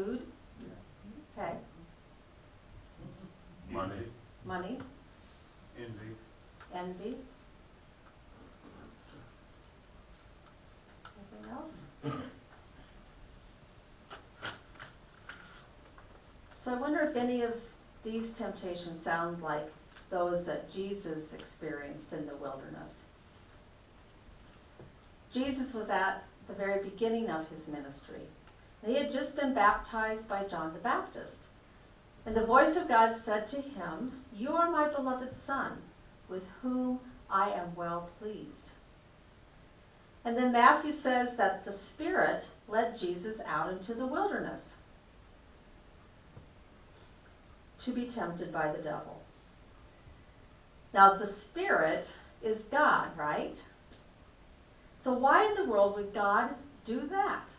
Food? Okay. Money. Money? Envy. Envy? Anything else? So I wonder if any of these temptations sound like those that Jesus experienced in the wilderness. Jesus was at the very beginning of his ministry. He had just been baptized by John the Baptist. And the voice of God said to him, "You are my beloved Son, with whom I am well pleased." And then Matthew says that the Spirit led Jesus out into the wilderness to be tempted by the devil. Now, the Spirit is God, right? So why in the world would God do that?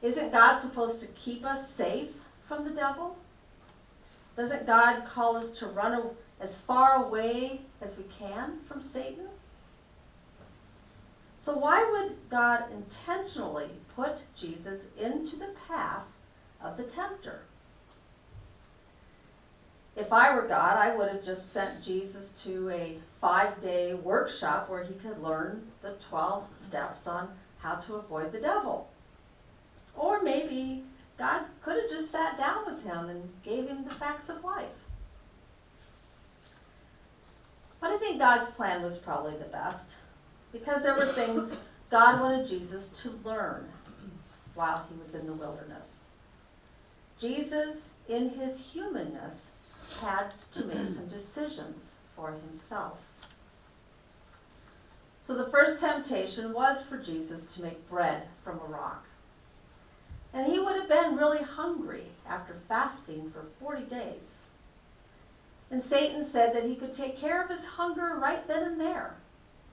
Isn't God supposed to keep us safe from the devil? Doesn't God call us to run as far away as we can from Satan? So why would God intentionally put Jesus into the path of the tempter? If I were God, I would have just sent Jesus to a 5-day workshop where he could learn the 12 steps on how to avoid the devil. Or maybe God could have just sat down with him and gave him the facts of life. But I think God's plan was probably the best, because there were things God wanted Jesus to learn while he was in the wilderness. Jesus, in his humanness, had to make some decisions for himself. So the first temptation was for Jesus to make bread from a rock. And he would have been really hungry after fasting for 40 days. And Satan said that he could take care of his hunger right then and there.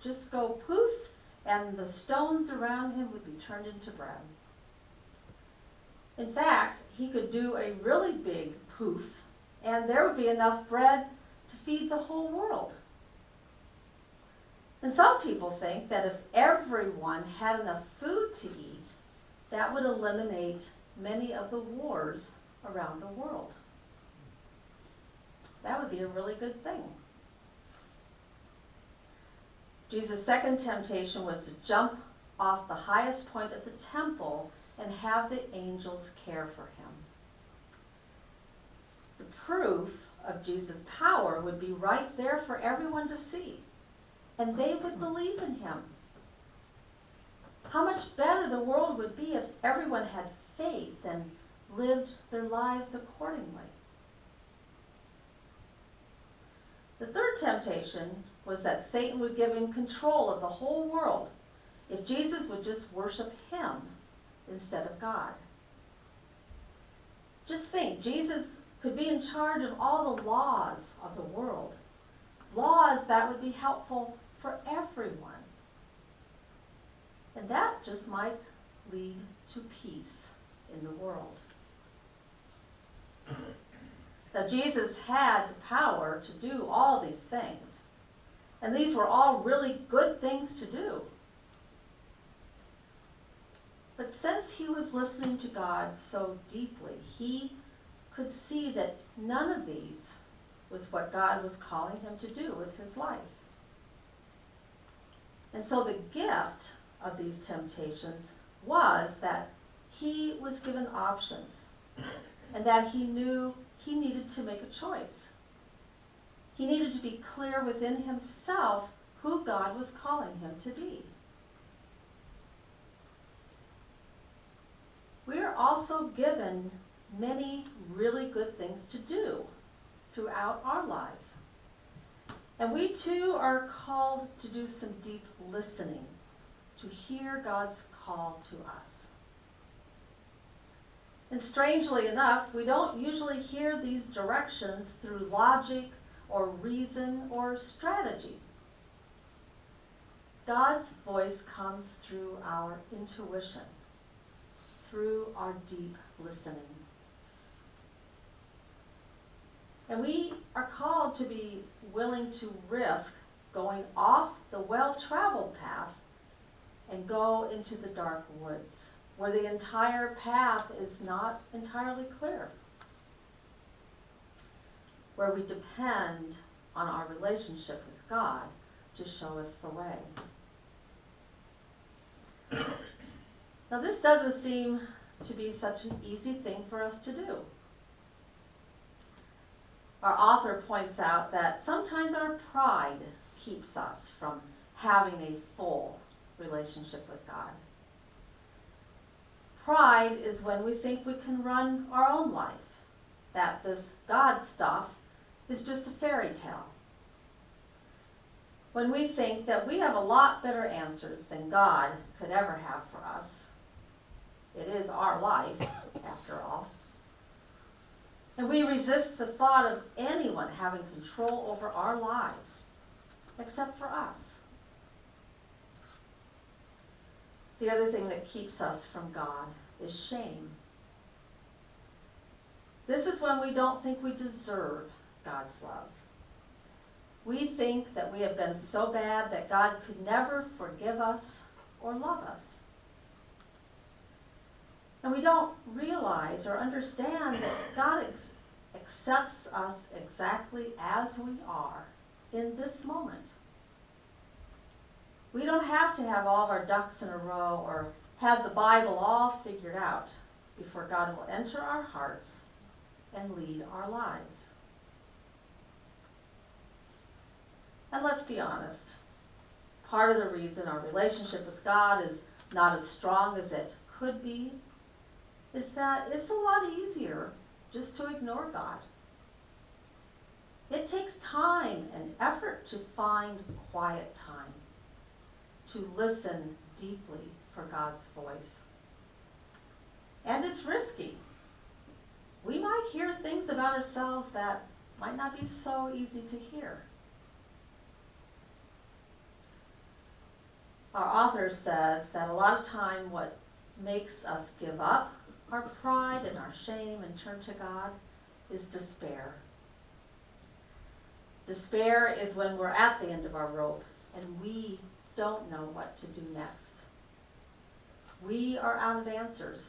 Just go poof, and the stones around him would be turned into bread. In fact, he could do a really big poof, and there would be enough bread to feed the whole world. And some people think that if everyone had enough food to eat, that would eliminate many of the wars around the world. That would be a really good thing. Jesus' second temptation was to jump off the highest point of the temple and have the angels care for him. The proof of Jesus' power would be right there for everyone to see, and they would believe in him. How much better the world would be if everyone had faith and lived their lives accordingly. The third temptation was that Satan would give him control of the whole world if Jesus would just worship him instead of God. Just think, Jesus could be in charge of all the laws of the world, laws that would be helpful for everyone. And that just might lead to peace in the world. Now, Jesus had the power to do all these things. And these were all really good things to do. But since he was listening to God so deeply, he could see that none of these was what God was calling him to do with his life. And so the gift of these temptations was that he was given options, and that he knew he needed to make a choice. He needed to be clear within himself who God was calling him to be. We are also given many really good things to do throughout our lives. And we too are called to do some deep listening, to hear God's call to us. And strangely enough, we don't usually hear these directions through logic or reason or strategy. God's voice comes through our intuition, through our deep listening. And we are called to be willing to risk going off the well-traveled path and go into the dark woods where the entire path is not entirely clear, where we depend on our relationship with God to show us the way. Now, this doesn't seem to be such an easy thing for us to do. Our author points out that sometimes our pride keeps us from having a full relationship with God. Pride is when we think we can run our own life, that this God stuff is just a fairy tale. When we think that we have a lot better answers than God could ever have for us. It is our life, after all. And we resist the thought of anyone having control over our lives, except for us. The other thing that keeps us from God is shame. This is when we don't think we deserve God's love. We think that we have been so bad that God could never forgive us or love us. And we don't realize or understand that God accepts us exactly as we are in this moment. We don't have to have all of our ducks in a row or have the Bible all figured out before God will enter our hearts and lead our lives. And let's be honest, part of the reason our relationship with God is not as strong as it could be is that it's a lot easier just to ignore God. It takes time and effort to find quiet time, to listen deeply for God's voice. And it's risky. We might hear things about ourselves that might not be so easy to hear. Our author says that a lot of time what makes us give up our pride and our shame and turn to God is despair. Despair is when we're at the end of our rope and we don't know what to do next. We are out of answers.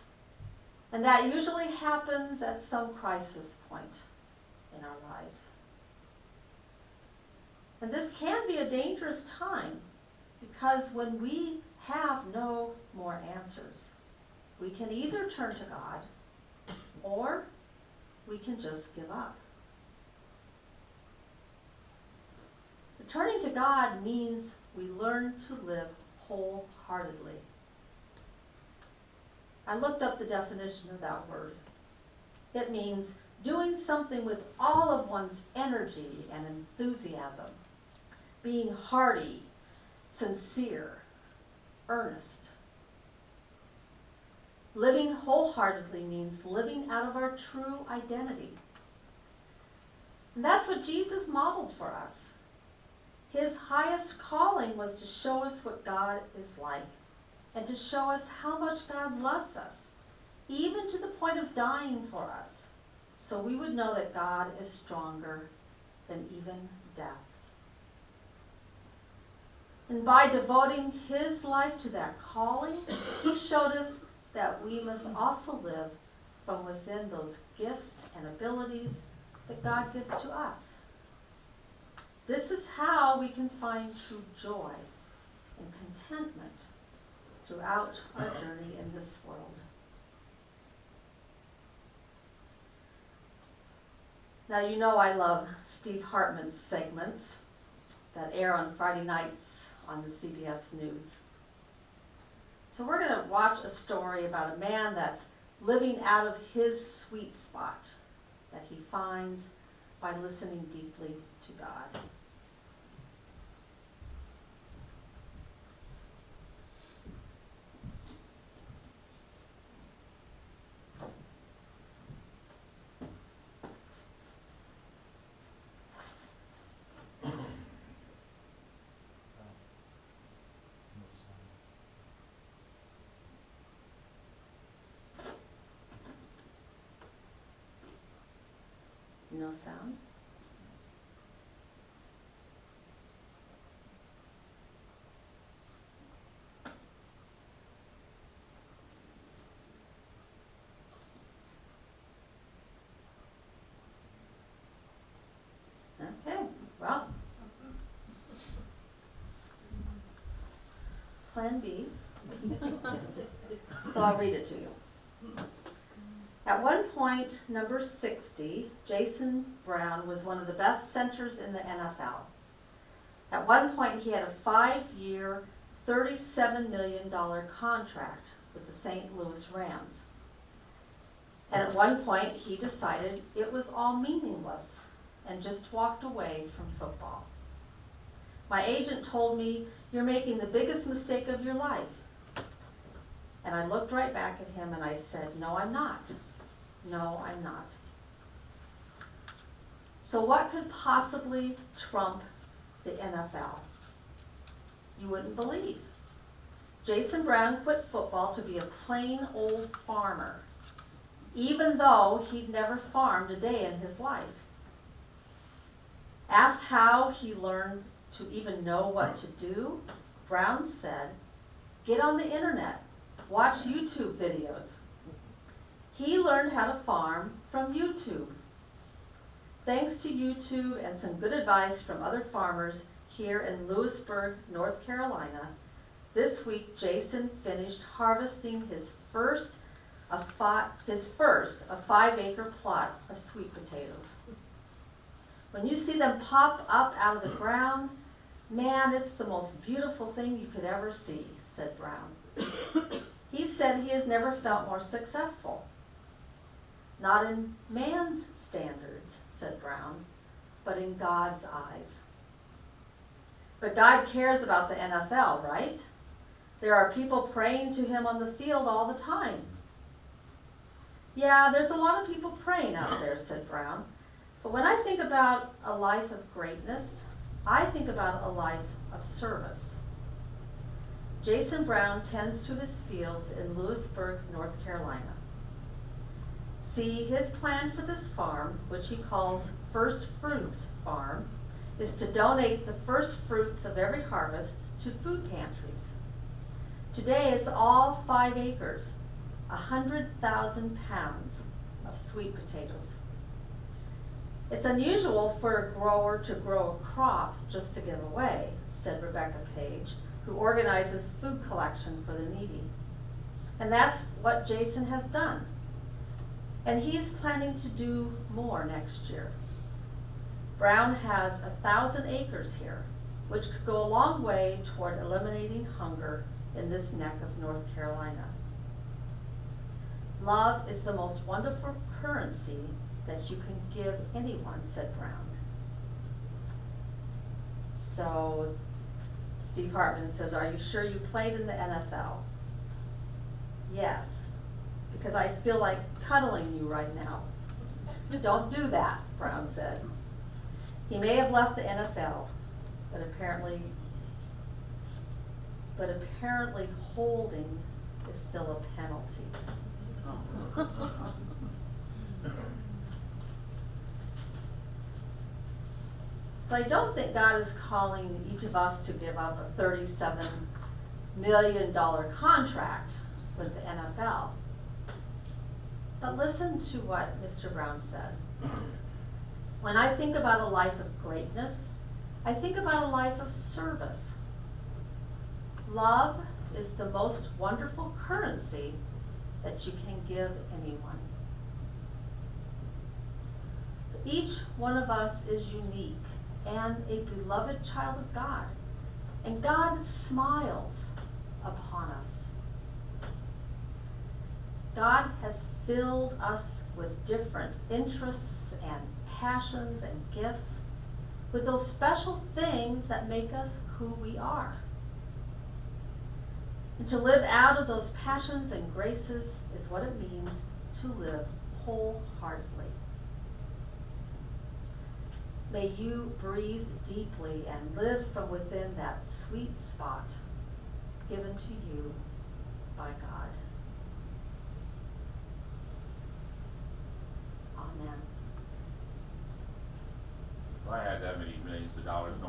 And that usually happens at some crisis point in our lives. And this can be a dangerous time because when we have no more answers, we can either turn to God or we can just give up. Turning to God means we learn to live wholeheartedly. I looked up the definition of that word. It means doing something with all of one's energy and enthusiasm, being hearty, sincere, earnest. Living wholeheartedly means living out of our true identity. And that's what Jesus modeled for us. His highest calling was to show us what God is like and to show us how much God loves us, even to the point of dying for us, so we would know that God is stronger than even death. And by devoting his life to that calling, he showed us that we must also live from within those gifts and abilities that God gives to us. This is how we can find true joy and contentment throughout our journey in this world. Now, you know I love Steve Hartman's segments that air on Friday nights on the CBS News. So we're going to watch a story about a man that's living out of his sweet spot that he finds by listening deeply to God. No sound? so I'll read it to you. At one point, number 60, Jason Brown was one of the best centers in the NFL. At one point, he had a 5-year, $37 million contract with the St. Louis Rams. And at one point, he decided it was all meaningless and just walked away from football. My agent told me, "You're making the biggest mistake of your life." And I looked right back at him and I said, "No, I'm not. No, I'm not." So what could possibly trump the NFL? You wouldn't believe. Jason Brown quit football to be a plain old farmer, even though he'd never farmed a day in his life. Asked how he learned to even know what to do, Brown said, "Get on the internet, watch YouTube videos." He learned how to farm from YouTube. Thanks to YouTube and some good advice from other farmers here in Lewisburg, North Carolina, this week Jason finished harvesting his first a 5-acre plot of sweet potatoes. When you see them pop up out of the ground, man, it's the most beautiful thing you could ever see, said Brown. He said he has never felt more successful. Not in man's standards, said Brown, but in God's eyes. But God cares about the NFL, right? There are people praying to him on the field all the time. Yeah, there's a lot of people praying out there, said Brown. But when I think about a life of greatness, I think about a life of service. Jason Brown tends to his fields in Lewisburg, North Carolina. See, his plan for this farm, which he calls First Fruits Farm, is to donate the first fruits of every harvest to food pantries. Today it's all 5 acres, 100,000 pounds of sweet potatoes. It's unusual for a grower to grow a crop just to give away, said Rebecca Page, who organizes food collection for the needy. And that's what Jason has done. And he's planning to do more next year. Brown has 1,000 acres here, which could go a long way toward eliminating hunger in this neck of North Carolina. Love is the most wonderful currency that you can give anyone, said Brown. So Steve Hartman says, "Are you sure you played in the NFL?" Yes, because I feel like cuddling you right now. Don't do that, Brown said. He may have left the NFL, but apparently holding is still a penalty. So I don't think God is calling each of us to give up a $37 million contract with the NFL. But listen to what Mr. Brown said. When I think about a life of greatness, I think about a life of service. Love is the most wonderful currency that you can give anyone. So each one of us is unique and a beloved child of God, and God smiles upon us. God has filled us with different interests and passions and gifts, with those special things that make us who we are. And to live out of those passions and graces is what it means to live wholeheartedly. May you breathe deeply and live from within that sweet spot given to you by God. Amen. If I had that many millions of dollars, no